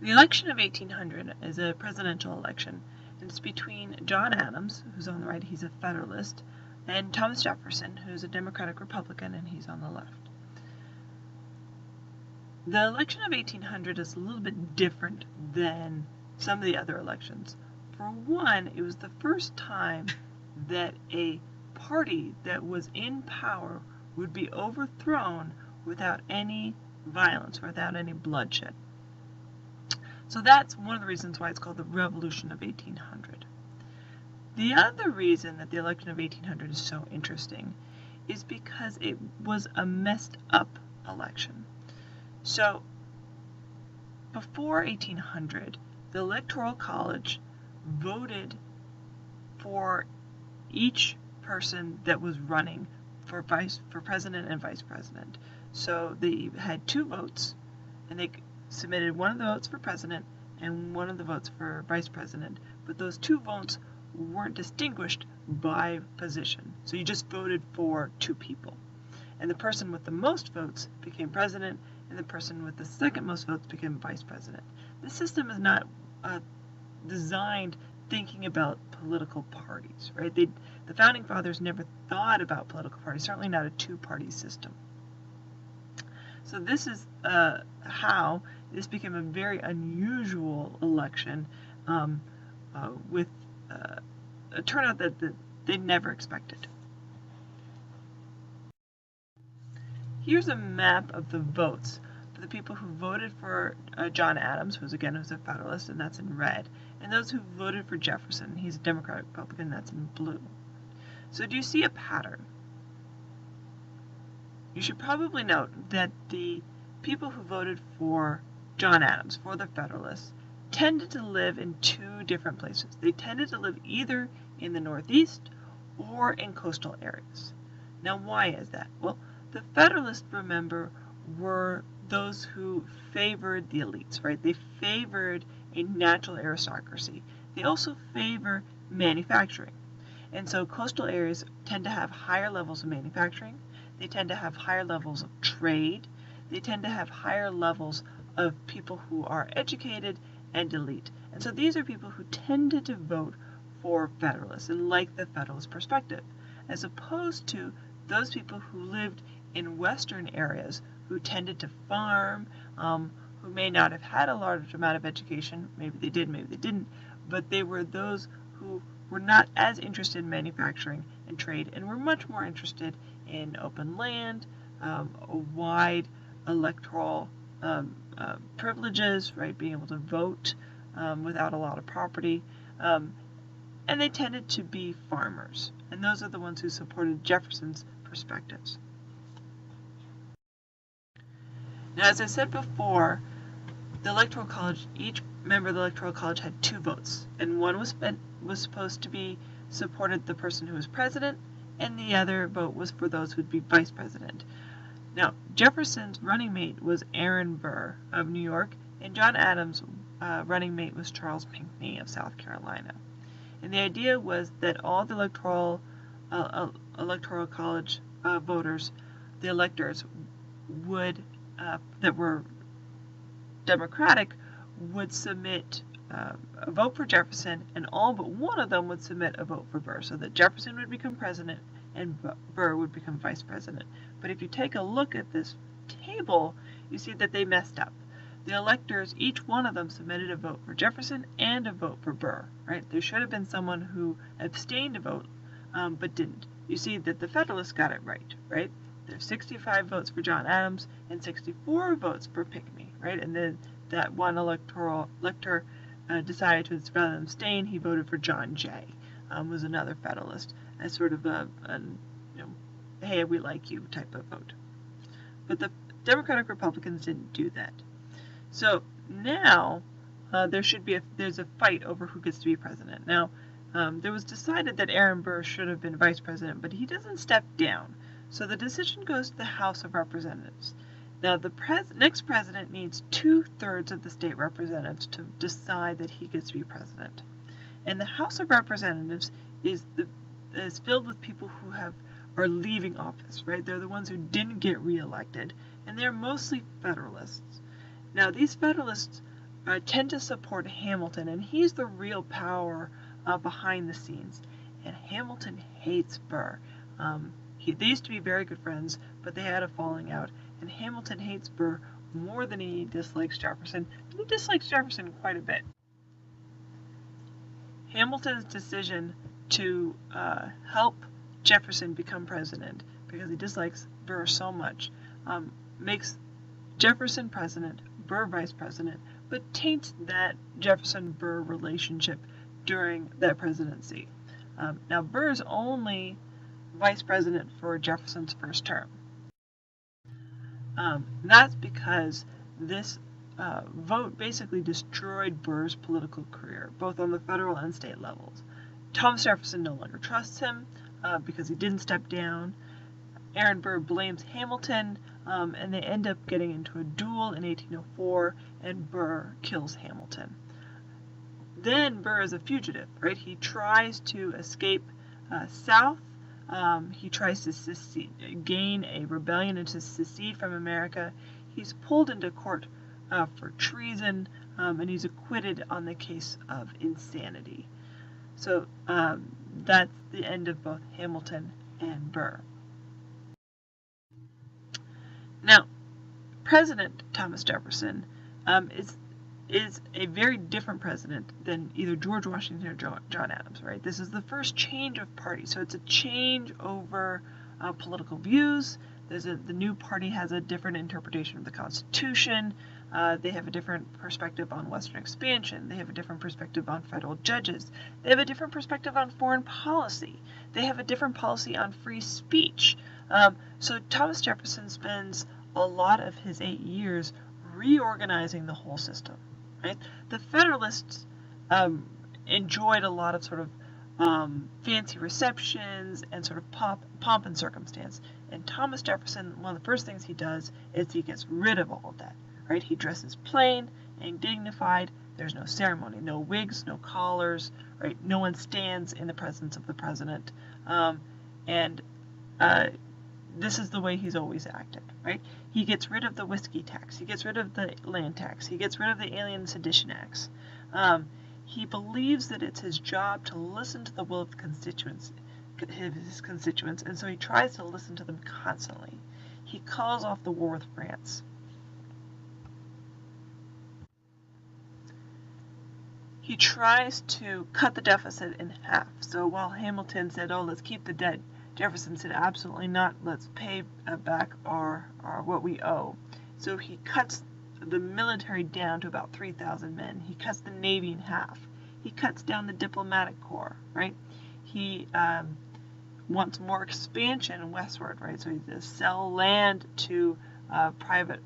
The election of 1800 is a presidential election, and it's between John Adams, who's on the right, he's a Federalist, and Thomas Jefferson, who's a Democratic Republican, and he's on the left. The election of 1800 is a little bit different than some of the other elections. For one, it was the first time that a party that was in power would be overthrown without any violence, without any bloodshed. So that's one of the reasons why it's called the Revolution of 1800. The other reason that the election of 1800 is so interesting is because it was a messed up election. So before 1800, the Electoral College voted for each person that was running for president and vice president. So they had 2 votes, and they submitted one of the votes for president and one of the votes for vice president, but those 2 votes weren't distinguished by position. So you just voted for 2 people. And the person with the most votes became president, and the person with the second most votes became vice president. This system is not designed thinking about political parties, right? The Founding Fathers never thought about political parties, certainly not a 2-party system. So this is how this became a very unusual election with a turnout that they never expected. Here's a map of the votes for the people who voted for John Adams, who's a Federalist, and that's in red, and those who voted for Jefferson, he's a Democratic Republican, that's in blue. So do you see a pattern? You should probably note that the people who voted for John Adams, for the Federalists, tended to live in 2 different places. They tended to live either in the Northeast or in coastal areas. Now, why is that? Well, the Federalists, remember, were those who favored the elites, right? They favored a natural aristocracy. They also favor manufacturing. And so coastal areas tend to have higher levels of manufacturing. They tend to have higher levels of trade. They tend to have higher levels of people who are educated and elite. And so these are people who tended to vote for Federalists and like the Federalist perspective, as opposed to those people who lived in western areas who tended to farm, who may not have had a large amount of education, maybe they did, maybe they didn't, but they were those who were not as interested in manufacturing and trade and were much more interested in open land, wide electoral privileges, right, being able to vote without a lot of property, and they tended to be farmers, and those are the ones who supported Jefferson's perspectives. Now, as I said before, the Electoral College, each member of the Electoral College had 2 votes, and one was supposed to be supported the person who was president, and the other vote was for those who would be vice president. Now, Jefferson's running mate was Aaron Burr of New York, and John Adams' running mate was Charles Pinckney of South Carolina. And the idea was that all the Electoral College voters, the electors, would that were Democratic would submit a vote for Jefferson, and all but one of them would submit a vote for Burr, so that Jefferson would become president and Burr would become vice president. But if you take a look at this table, you see that they messed up. The electors, each one of them submitted a vote for Jefferson and a vote for Burr, right? There should have been someone who abstained to vote, but didn't. You see that the Federalists got it right? There's 65 votes for John Adams and 64 votes for Pinckney, right? And then that one elector decided to, rather than abstain, he voted for John Jay, was another Federalist, as sort of a hey, we like you type of vote. But the Democratic Republicans didn't do that. So now there's a fight over who gets to be president. Now, there was decided that Aaron Burr should have been vice president, but he doesn't step down. So the decision goes to the House of Representatives. Now, the next president needs 2/3 of the state representatives to decide that he gets to be president. And the House of Representatives is filled with people who are leaving office, right? They're the ones who didn't get reelected, and they're mostly Federalists. Now, these Federalists tend to support Hamilton, and he's the real power behind the scenes. And Hamilton hates Burr. They used to be very good friends, but they had a falling out. And Hamilton hates Burr more than he dislikes Jefferson. He dislikes Jefferson quite a bit. Hamilton's decision to help Jefferson become president, because he dislikes Burr so much, makes Jefferson president, Burr vice president, but taints that Jefferson-Burr relationship during that presidency. Now, Burr's only vice president for Jefferson's first term. That's because this vote basically destroyed Burr's political career, both on the federal and state levels. Thomas Jefferson no longer trusts him because he didn't step down. Aaron Burr blames Hamilton, and they end up getting into a duel in 1804, and Burr kills Hamilton. Then Burr is a fugitive, right? He tries to escape south. He tries to gain a rebellion and to secede from America. He's pulled into court for treason, and he's acquitted on the case of insanity. So that's the end of both Hamilton and Burr. Now, President Thomas Jefferson is a very different president than either George Washington or John Adams, right? This is the first change of party, so it's a change over political views. The new party has a different interpretation of the Constitution. They have a different perspective on Western expansion. They have a different perspective on federal judges. They have a different perspective on foreign policy. They have a different policy on free speech. So Thomas Jefferson spends a lot of his 8 years reorganizing the whole system. Right? The Federalists enjoyed a lot of sort of fancy receptions and sort of pomp and circumstance. And Thomas Jefferson, one of the first things he does is he gets rid of all of that. Right? He dresses plain and dignified. There's no ceremony, no wigs, no collars. Right? No one stands in the presence of the president. This is the way he's always acted, right? He gets rid of the whiskey tax. He gets rid of the land tax. He gets rid of the Alien Sedition Acts. He believes that it's his job to listen to the will of his constituents, and so he tries to listen to them constantly. He calls off the war with France. He tries to cut the deficit in half. So while Hamilton said, "Oh, let's keep the debt," Jefferson said, "Absolutely not. Let's pay back our what we owe." So he cuts the military down to about 3,000 men. He cuts the Navy in half. He cuts down the diplomatic corps, right? He wants more expansion westward, right? So he does sell land to private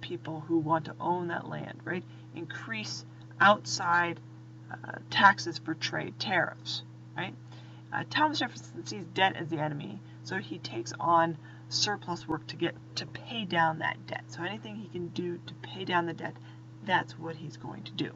people who want to own that land, right? Increase outside taxes for trade, tariffs, right? Thomas Jefferson sees debt as the enemy, so he takes on surplus work to pay down that debt. So anything he can do to pay down the debt, that's what he's going to do.